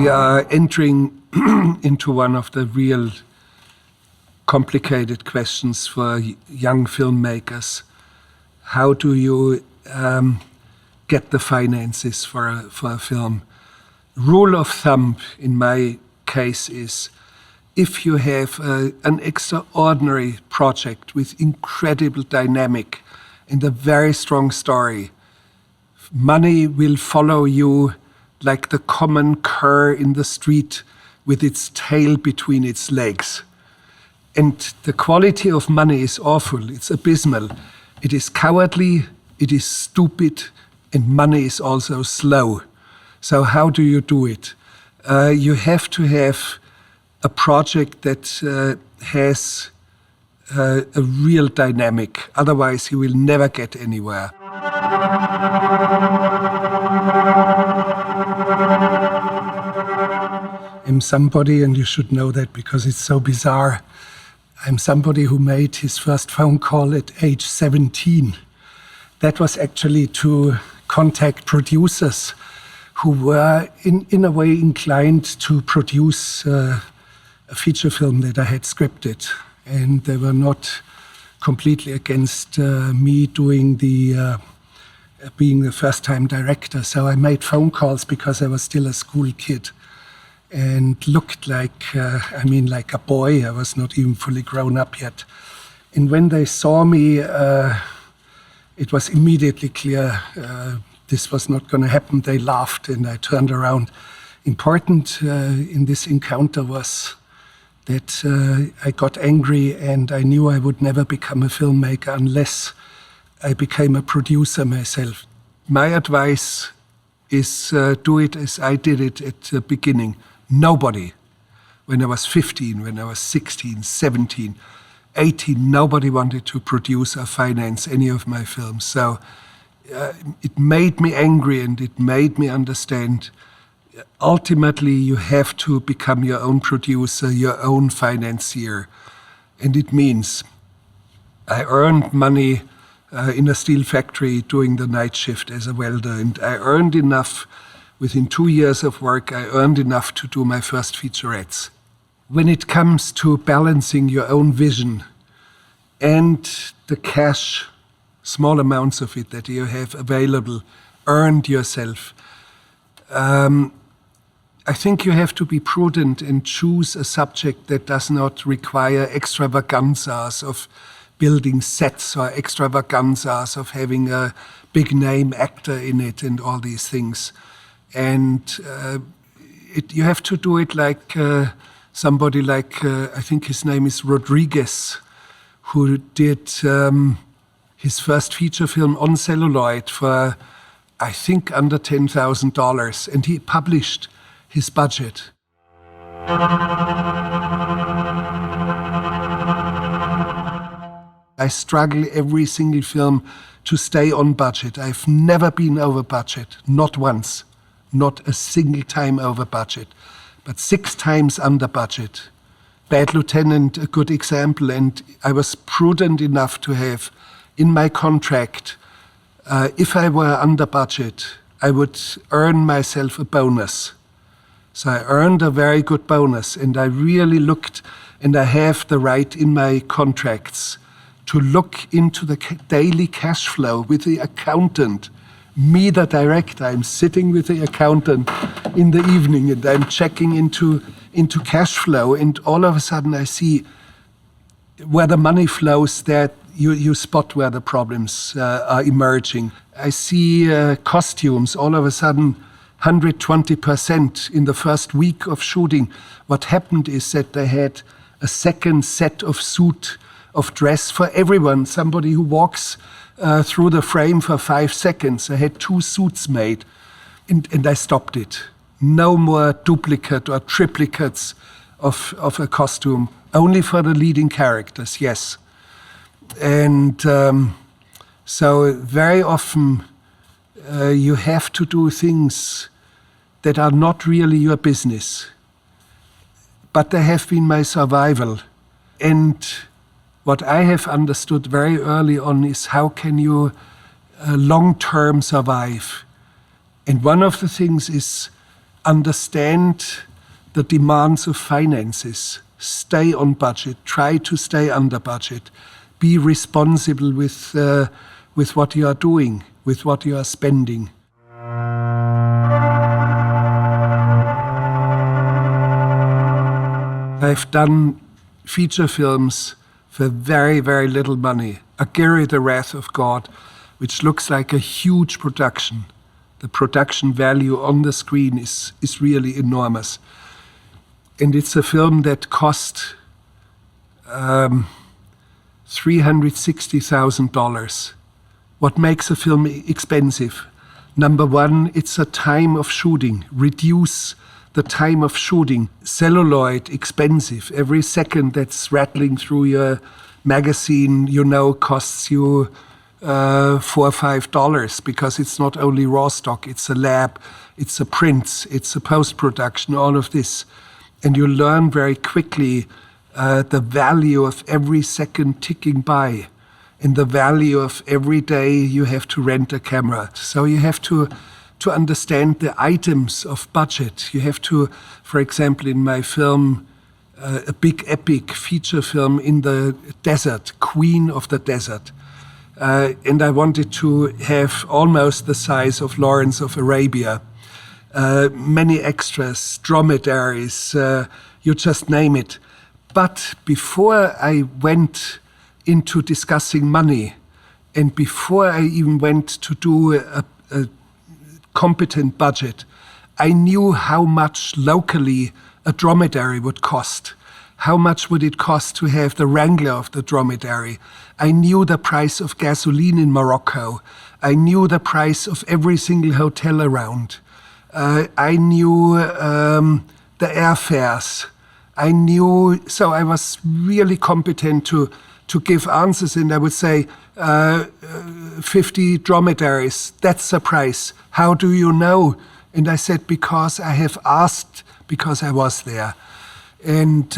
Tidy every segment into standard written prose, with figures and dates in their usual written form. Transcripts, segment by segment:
We are entering into one of the real complicated questions for young filmmakers. How do you get the finances for a film? Rule of thumb in my case is, if you have an extraordinary project with incredible dynamic and a very strong story, money will follow you like the common cur in the street with its tail between its legs. And the quality of money is awful, it's abysmal. It is cowardly, it is stupid, and money is also slow. So how do you do it? You have to have a project that has a real dynamic. Otherwise, you will never get anywhere. I'm somebody, and you should know that because it's so bizarre, I'm somebody who made his first phone call at age 17. That was actually to contact producers who were in a way inclined to produce a feature film that I had scripted. And they were not completely against me doing being the first-time director. So I made phone calls because I was still a school kid and looked like a boy. I was not even fully grown up yet. And when they saw me, it was immediately clear this was not going to happen. They laughed and I turned around. Important in this encounter was that I got angry and I knew I would never become a filmmaker unless I became a producer myself. My advice is do it as I did it at the beginning. Nobody, when I was 15, when I was 16, 17, 18, nobody wanted to produce or finance any of my films. So it made me angry and it made me understand ultimately you have to become your own producer, your own financier. And it means I earned money in a steel factory doing the night shift as a welder, and I earned enough. Within 2 years of work, I earned enough to do my first featurettes. When it comes to balancing your own vision and the cash, small amounts of it that you have available, earned yourself, I think you have to be prudent and choose a subject that does not require extravaganzas of building sets or extravaganzas of having a big name actor in it and all these things. And you have to do it like somebody like, I think his name is Rodriguez, who did his first feature film on celluloid for, I think, under $10,000, and he published his budget. I struggle every single film to stay on budget. I've never been over budget, not once. Not a single time over budget, but 6 times under budget. Bad Lieutenant, a good example, and I was prudent enough to have in my contract, if I were under budget, I would earn myself a bonus. So I earned a very good bonus, and I really looked, and I have the right in my contracts to look into the daily cash flow with the accountant. Me, the director, I'm sitting with the accountant in the evening and I'm checking into cash flow, and all of a sudden I see where the money flows, that you spot where the problems are emerging. I see costumes, all of a sudden 120% in the first week of shooting. What happened is that they had a second set of suit of dress for everyone, somebody who walks through the frame for 5 seconds. I had 2 suits made, and I stopped it. No more duplicate or triplicates of a costume, only for the leading characters, yes. And so very often you have to do things that are not really your business, but they have been my survival. And what I have understood very early on is how can you long-term survive. And one of the things is understand the demands of finances, stay on budget, try to stay under budget, be responsible with what you are doing, with what you are spending. I've done feature films for very, very little money. Aguirre, The Wrath of God, which looks like a huge production. The production value on the screen is really enormous. And it's a film that cost $360,000. What makes a film expensive? Number one, it's a time of shooting. Reduce the time of shooting. Celluloid, expensive. Every second that's rattling through your magazine, costs you $4 or $5, because it's not only raw stock, it's a lab, it's a prints, it's a post-production, all of this. And you learn very quickly the value of every second ticking by, and the value of every day you have to rent a camera. So you have to understand the items of budget. You have to, for example, in my film, a big epic feature film in the desert, Queen of the Desert. And I wanted to have almost the size of Lawrence of Arabia. Many extras, dromedaries, you just name it. But before I went into discussing money, and before I even went to do a competent budget, I knew how much locally a dromedary would cost. How much would it cost to have the wrangler of the dromedary? I knew the price of gasoline in Morocco. I knew the price of every single hotel around. I knew the airfares. So I was really competent to give answers, and I would say 50 dromedaries, that's the price. How do you know? And I said, because I have asked, because I was there. And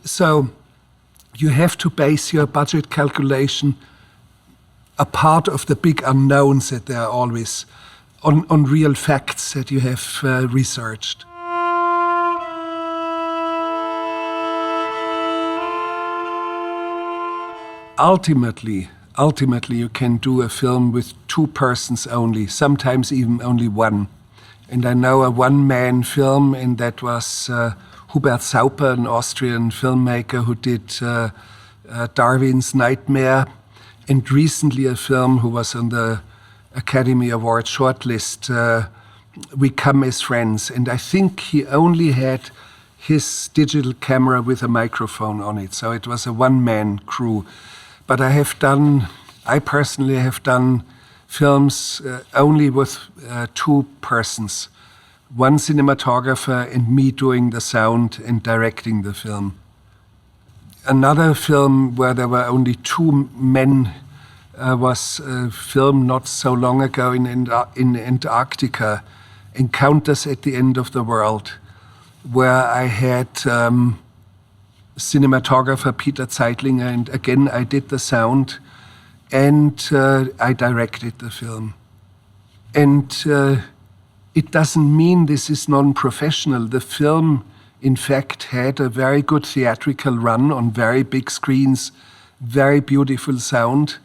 so you have to base your budget calculation, a part of the big unknowns that there are always, on real facts that you have researched. Ultimately, you can do a film with 2 persons only, sometimes even only one. And I know a one-man film, and that was Hubert Sauper, an Austrian filmmaker who did Darwin's Nightmare, and recently a film who was on the Academy Award shortlist, We Come as Friends. And I think he only had his digital camera with a microphone on it, so it was a one-man crew. But I personally have done films only with 2 persons, one cinematographer and me doing the sound and directing the film. Another film where there were only 2 men was a film not so long ago in Antarctica, Encounters at the End of the World, where I had cinematographer Peter Zeitlinger, and again I did the sound, and I directed the film. And it doesn't mean this is non-professional. The film, in fact, had a very good theatrical run on very big screens, very beautiful sound,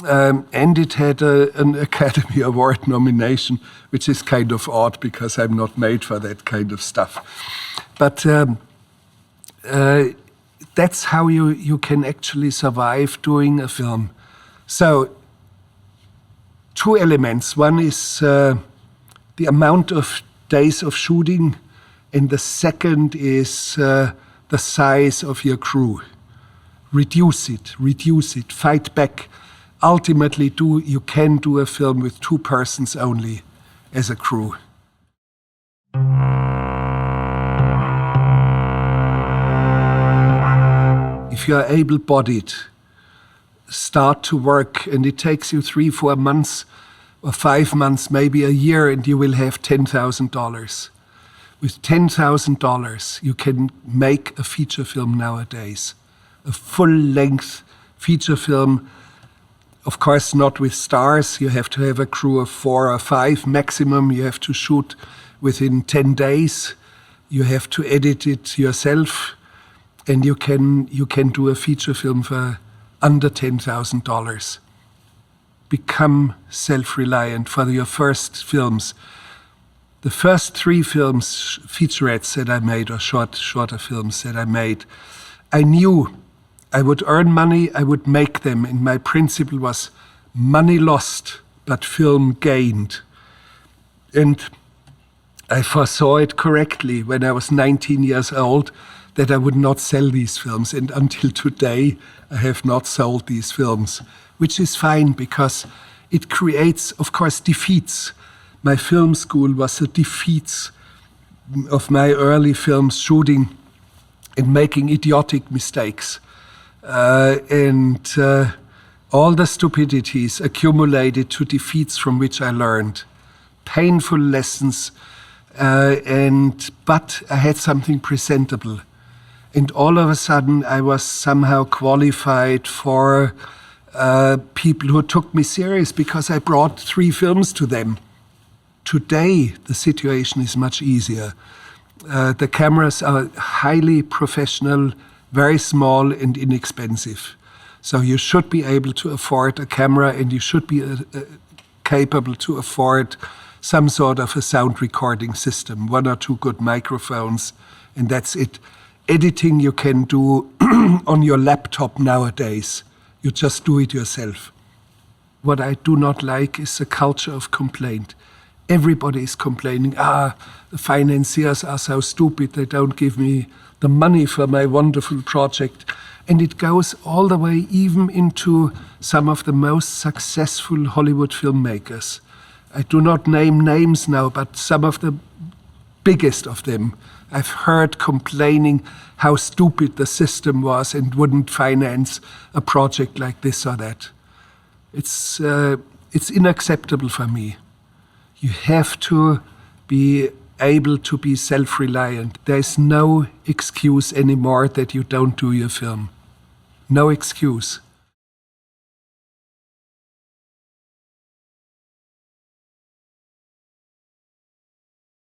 and it had an Academy Award nomination, which is kind of odd because I'm not made for that kind of stuff. But that's how you can actually survive doing a film. So, 2 elements. One is the amount of days of shooting, and the second is the size of your crew. Reduce it, fight back. Ultimately, you can do a film with 2 persons only as a crew. If you are able-bodied, start to work, and it takes you 3-4 months or 5 months, maybe a year, and you will have $10,000. With $10,000, you can make a feature film nowadays, a full-length feature film. Of course, not with stars. You have to have a crew of 4 or 5 maximum. You have to shoot within 10 days. You have to edit it yourself, and you can do a feature film for under $10,000. Become self-reliant for your first films. The first 3 films, featurettes that I made, or shorter films that I made, I knew I would earn money, I would make them, and my principle was money lost, but film gained. And I foresaw it correctly when I was 19 years old that I would not sell these films. And until today, I have not sold these films, which is fine because it creates, of course, defeats. My film school was the defeats of my early films shooting and making idiotic mistakes. And all the stupidities accumulated to defeats from which I learned. Painful lessons, but I had something presentable. And all of a sudden, I was somehow qualified for people who took me serious because I brought 3 films to them. Today, the situation is much easier. The cameras are highly professional, very small and inexpensive. So you should be able to afford a camera, and you should be capable to afford some sort of a sound recording system, 1 or 2 good microphones, and that's it. Editing you can do on your laptop nowadays. You just do it yourself. What I do not like is a culture of complaint. Everybody is complaining, the financiers are so stupid, they don't give me the money for my wonderful project. And it goes all the way even into some of the most successful Hollywood filmmakers. I do not name names now, but some of the biggest of them I've heard complaining how stupid the system was and wouldn't finance a project like this or that. It's unacceptable for me. You have to be able to be self-reliant. There's no excuse anymore that you don't do your film. No excuse.